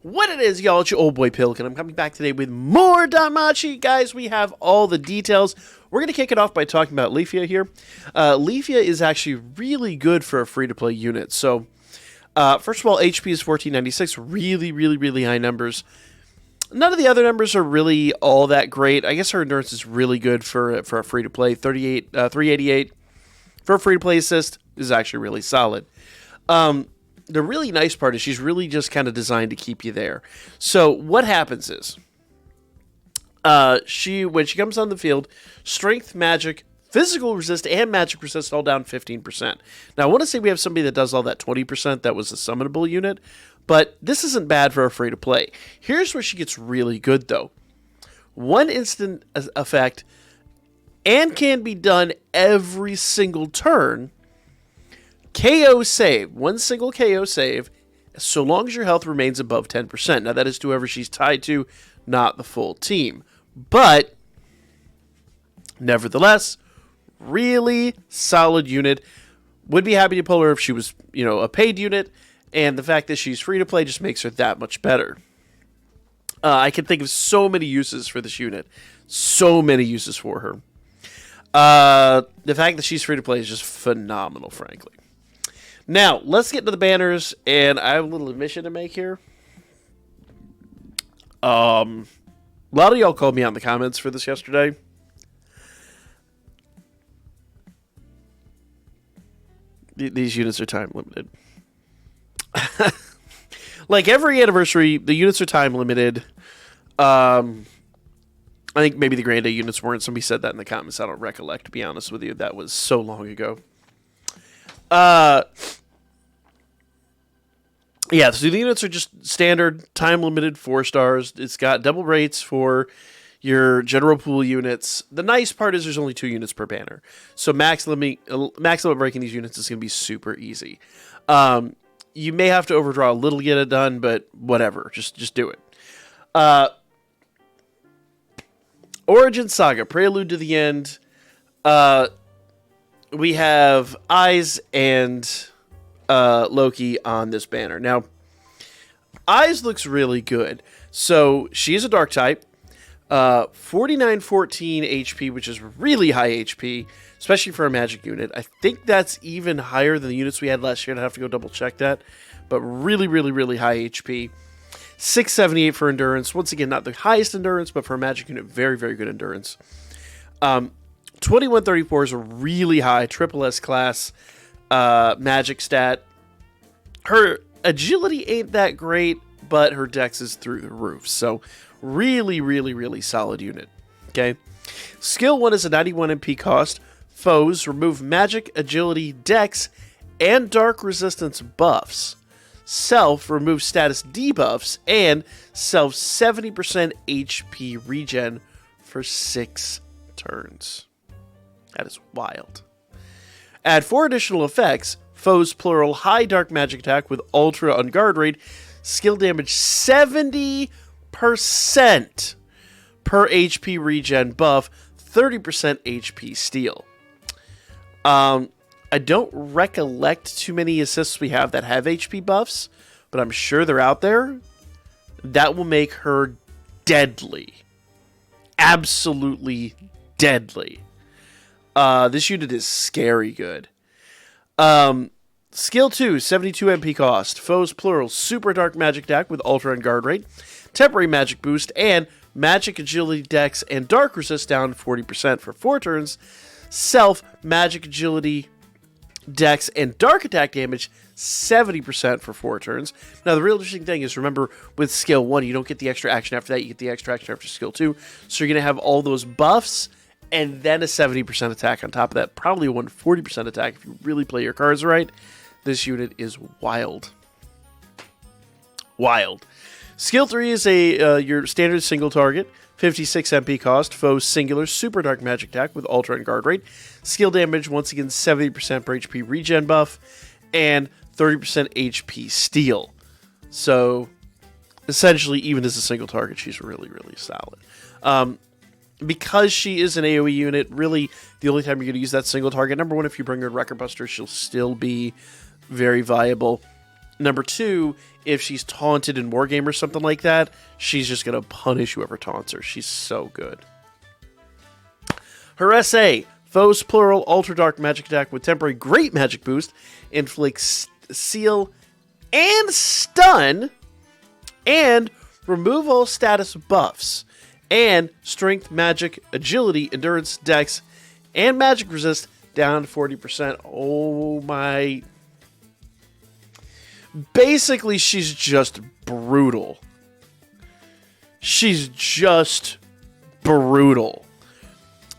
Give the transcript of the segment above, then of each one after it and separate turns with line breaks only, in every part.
What it is, y'all, it's your old boy Pilk, and I'm coming back today with more Danmachi. Guys, we have all the details. We're going to kick it off by talking about Lefia here. Lefia is actually really good for a free-to-play unit. So, first of all, HP is 1496, really high numbers. None of the other numbers are really all that great. I guess her endurance is really good for a free-to-play. 388 for a free-to-play assist is actually really solid. The really nice part is she's really just kind of designed to keep you there. So what happens is, when she comes on the field, strength, magic, physical resist, and magic resist all down 15%. Now I want to say we have somebody that does all that 20%. That was a summonable unit, but this isn't bad for a free to play. Here's where she gets really good though. One instant effect, and can be done every single turn. KO save, one single KO save, so long as your health remains above 10%. Now that is to whoever she's tied to, not the full team. But, nevertheless, really solid unit. Would be happy to pull her if she was, a paid unit, and the fact that she's free to play just makes her that much better. I can think of so many uses for this unit. So many uses for her. The fact that she's free to play is just phenomenal, frankly. Now, let's get to the banners, and I have a little admission to make here. A lot of y'all called me out in the comments for this yesterday. These units are time limited. Like every anniversary, the units are time limited. I think maybe the Grand Day units weren't. Somebody said that in the comments. I don't recollect, to be honest with you. That was so long ago. Yeah, so the units are just standard, time-limited 4 stars. It's got double rates for your general pool units. The nice part is there's only 2 units per banner. So max limit breaking these units is going to be super easy. You may have to overdraw a little to get it done, but whatever. Just do it. Origin Saga, Prelude to the End. We have Eyes and Loki on this banner. Now, Eyes looks really good. So, she is a dark type. 4914 HP, which is really high HP, especially for a magic unit. I think that's even higher than the units we had last year. I'd have to go double check that. But really high HP. 678 for endurance. Once again, not the highest endurance, but for a magic unit, very good endurance. 2134 is a really high triple S class magic stat. Her agility ain't that great, but her dex is through the roof. So really solid unit. Okay. Skill 1 is a 91 MP cost. Foes remove magic, agility, dex, and dark resistance buffs. Self removes status debuffs and self 70% HP regen for 6 turns. That is wild. Add 4 additional effects. Foes plural high dark magic attack with ultra on guard rate. Skill damage 70% per HP regen buff. 30% HP steal. I don't recollect too many assists we have that have HP buffs, but I'm sure they're out there. That will make her deadly. Absolutely deadly. This unit is scary good. Skill 2, 72 MP cost. Foes plural, super dark magic attack with ultra and guard rate. Temporary magic boost and magic agility dex and dark resist down 40% for 4 turns. Self, magic agility dex and dark attack damage 70% for 4 turns. Now the real interesting thing is, remember, with skill 1 you don't get the extra action after that, you get the extra action after skill 2. So you're going to have all those buffs and then a 70% attack on top of that. Probably a 140% attack if you really play your cards right. This unit is wild. Wild. Skill 3 is your standard single target. 56 MP cost. Foes singular super dark magic attack with ultra and guard rate. Skill damage, once again, 70% per HP regen buff. And 30% HP steal. So, essentially, even as a single target, she's really solid. Because she is an AoE unit, really, the only time you're going to use that single target, number one, if you bring her Record Buster, she'll still be very viable. Number 2, if she's taunted in Wargame or something like that, she's just going to punish whoever taunts her. She's so good. Her SA, Foes Plural, Ultra Dark Magic Attack with temporary Great Magic Boost, inflicts Seal and Stun, and remove all status buffs, and Strength, Magic, Agility, Endurance, Dex, and Magic Resist down to 40%. Oh my... Basically, she's just brutal. She's just brutal.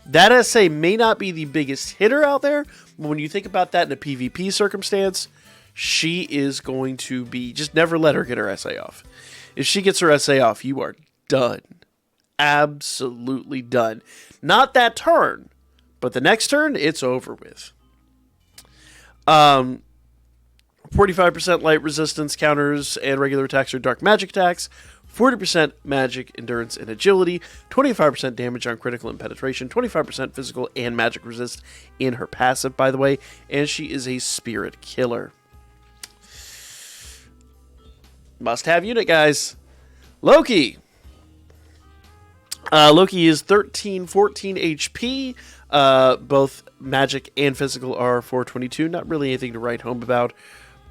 That SA may not be the biggest hitter out there, but when you think about that in a PvP circumstance, she is going to be... Just never let her get her SA off. If she gets her SA off, you are done. Absolutely done. Not that turn, but the next turn, it's over with. 45% light resistance counters and regular attacks or dark magic attacks. 40% magic, endurance, and agility. 25% damage on critical and penetration. 25% physical and magic resist in her passive, by the way. And she is a spirit killer. Must-have unit, guys. Loki. Loki is 13, 14 HP. Both magic and physical are 422. Not really anything to write home about.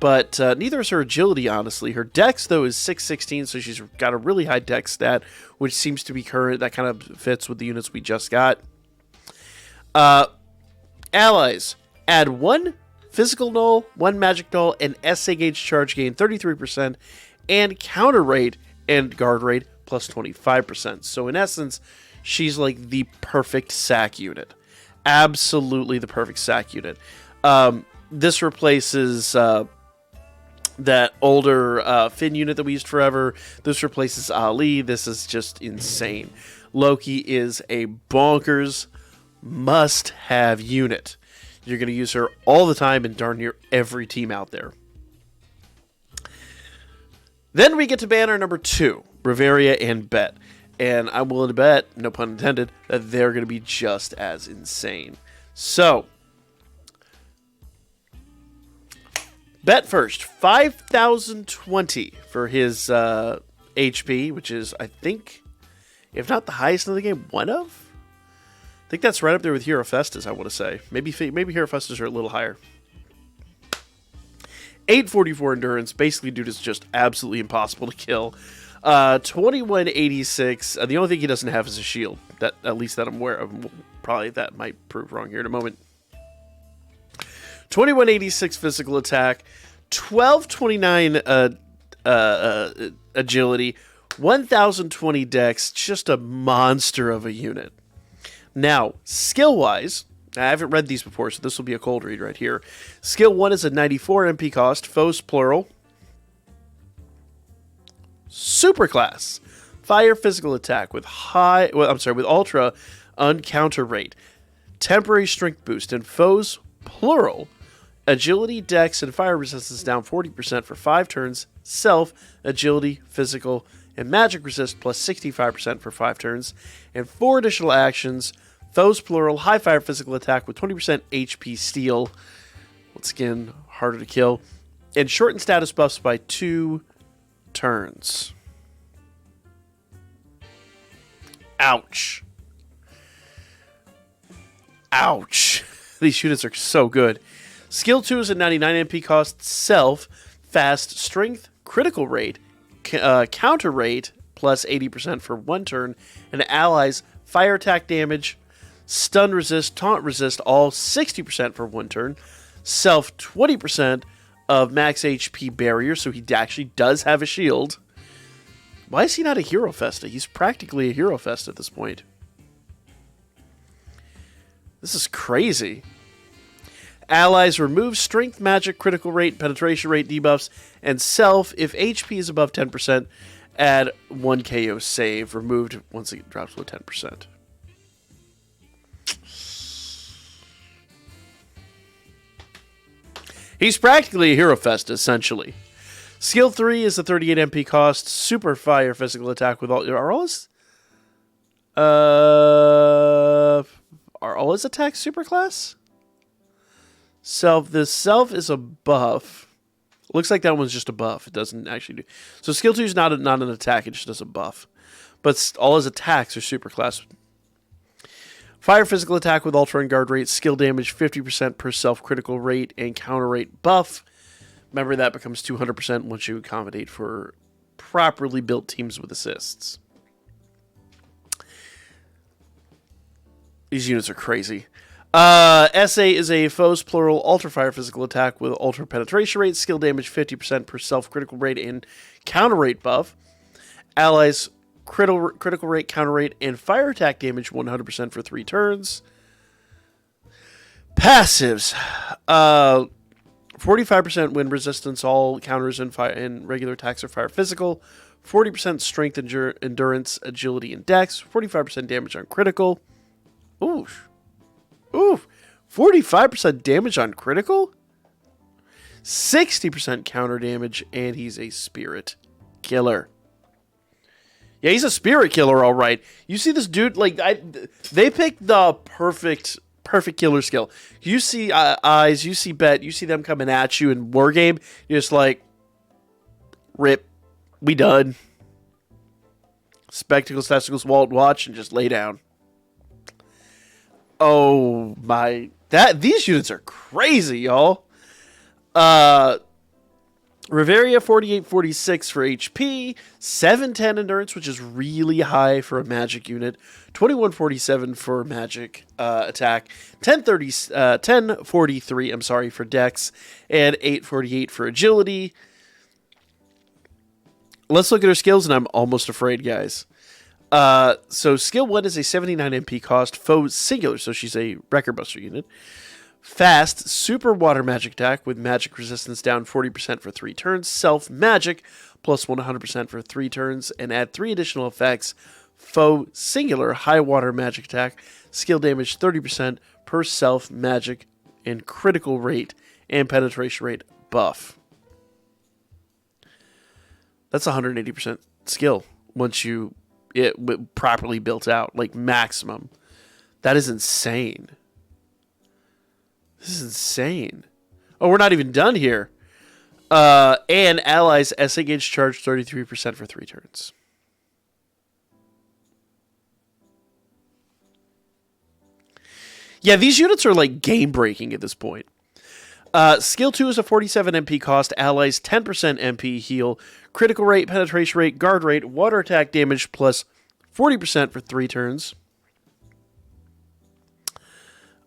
But neither is her agility, honestly. Her dex, though, is 616, so she's got a really high dex stat, which seems to be current. That kind of fits with the units we just got. Allies. Add 1 physical null, 1 magic null, and SA gauge charge gain 33%, and counter rate and guard rate plus 25%. So in essence, she's like the perfect sack unit. Absolutely the perfect sack unit. This replaces... that older Finn unit that we used forever. This replaces Ali. This is just insane. Loki is a bonkers must-have unit. You're going to use her all the time in darn near every team out there. Then we get to banner number 2, Riveria and Bet. And I'm willing to bet, no pun intended, that they're going to be just as insane. So... Bet first, 5,020 for his HP, which is, I think, if not the highest in the game, one of? I think that's right up there with Hero Festus, I want to say. Maybe Hero Festus are a little higher. 844 endurance, basically dude is just absolutely impossible to kill. 2186, the only thing he doesn't have is a shield. That at least that I'm aware of. Probably that might prove wrong here in a moment. 2186 physical attack, 1229 agility, 1020 dex, just a monster of a unit. Now, skill-wise, I haven't read these before, so this will be a cold read right here. Skill 1 is a 94 MP cost, foes plural. Superclass, fire physical attack with with ultra uncounter rate, temporary strength boost, and foes plural. Agility, dex, and fire resistance down 40% for 5 turns. Self, agility, physical, and magic resist plus 65% for 5 turns. And 4 additional actions. Foes plural, high fire physical attack with 20% HP steal. Once again, harder to kill. And shorten status buffs by 2 turns. Ouch. Ouch. These units are so good. Skill 2 is a 99 MP cost, self, fast, strength, critical rate, counter rate, plus 80% for 1 turn, and allies, fire attack damage, stun resist, taunt resist, all 60% for 1 turn, self 20% of max HP barrier, so he actually does have a shield. Why is he not a Hero Festa? He's practically a Hero Festa at this point. This is crazy. Allies remove strength, magic, critical rate, penetration rate debuffs, and self. If HP is above 10%, add 1 KO save. Removed once it drops below 10%. He's practically a Hero Fest, essentially. Skill 3 is a 38 MP cost, super fire physical attack with all... Are all his attacks superclass? Self. This self is a buff. Looks like that one's just a buff. It doesn't actually do... So skill 2 is not an attack, it just does a buff. But all his attacks are super class. Fire physical attack with ultra and guard rate, skill damage 50% per self-critical rate, and counter rate buff. Remember, that becomes 200% once you accommodate for properly built teams with assists. These units are crazy. SA is a foes plural ultra fire physical attack with ultra penetration rate, skill damage 50% per self-critical rate, and counter rate buff. Allies critical rate, counter rate, and fire attack damage 100% for 3 turns. Passives. 45% wind resistance, all counters and regular attacks are fire physical. 40% strength, endurance, agility, and dex. 45% damage on critical. Ooh. 45% damage on critical? 60% counter damage, and he's a spirit killer. Yeah, he's a spirit killer, all right. You see this dude, like, they picked the perfect killer skill. You see eyes, you see bet, you see them coming at you in war game. You're just like, rip, we done. Spectacles, testicles, walt, watch, and just lay down. Oh my, these units are crazy, y'all. Riveria 48-46 for HP, 710 endurance, which is really high for a magic unit, 2147 for magic attack, 1043, I'm sorry, for dex, and 848 for agility. Let's look at her skills, and I'm almost afraid, guys. So skill 1 is a 79 MP cost, foe singular, so she's a Wrecker Buster unit. Fast, super water magic attack with magic resistance down 40% for 3 turns. Self magic plus 100% for 3 turns. And add 3 additional effects. Foe singular, high water magic attack. Skill damage 30% per self magic. And critical rate and penetration rate buff. That's 180% skill once it properly built out. Like maximum. That is insane. This is insane. Oh, we're not even done here. And allies SA gauge charge 33% for 3 turns. Yeah, these units are like game breaking at this point. Skill 2 is a 47 MP cost. Allies 10% MP heal. Critical rate, penetration rate, guard rate, water attack damage plus 40% for 3 turns.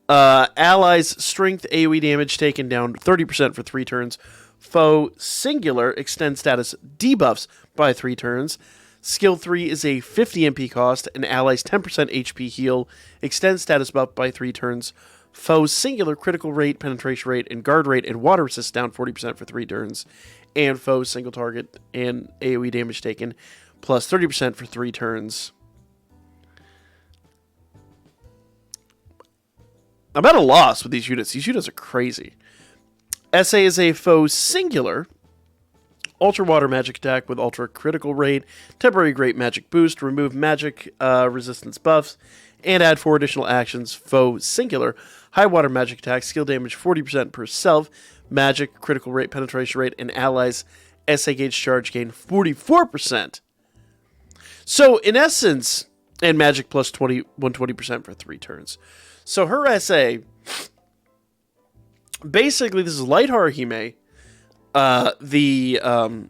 Allies strength AoE damage taken down 30% for 3 turns. Foe singular extend status debuffs by 3 turns. Skill 3 is a 50 MP cost, and allies 10% HP heal, extend status buff by 3 turns. Foe singular critical rate, penetration rate, and guard rate, and water resist down 40% for 3 turns. And foe single target and AoE damage taken plus 30% for 3 turns. I'm at a loss with these units. These units are crazy. SA is a foe singular. Ultra water magic attack with ultra critical rate. Temporary great magic boost. Remove magic resistance buffs. And add 4 additional actions. Foe singular. High water magic attack. Skill damage 40% per self. Magic, critical rate, penetration rate, and allies. SA gauge charge gain 44%. So in essence, and magic plus 120% for 3 turns. So her SA, basically this is Light Haruhime, the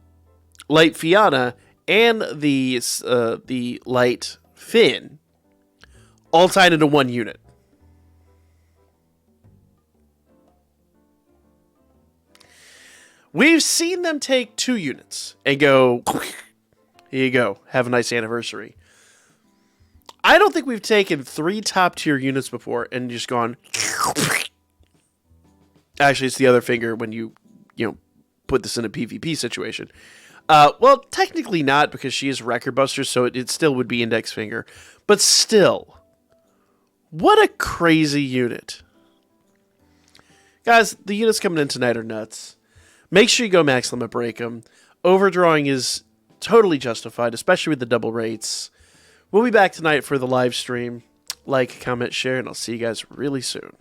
Light Fianna, and the Light Finn, all tied into one unit. We've seen them take 2 units and go, here you go, have a nice anniversary. I don't think we've taken 3 top-tier units before and just gone... Actually, it's the other finger when you put this in a PvP situation. Well, technically not, because she is Wrecker Buster, so it still would be index finger. But still, what a crazy unit. Guys, the units coming in tonight are nuts. Make sure you go max limit break them. Overdrawing is totally justified, especially with the double rates. We'll be back tonight for the live stream. Like, comment, share, and I'll see you guys really soon.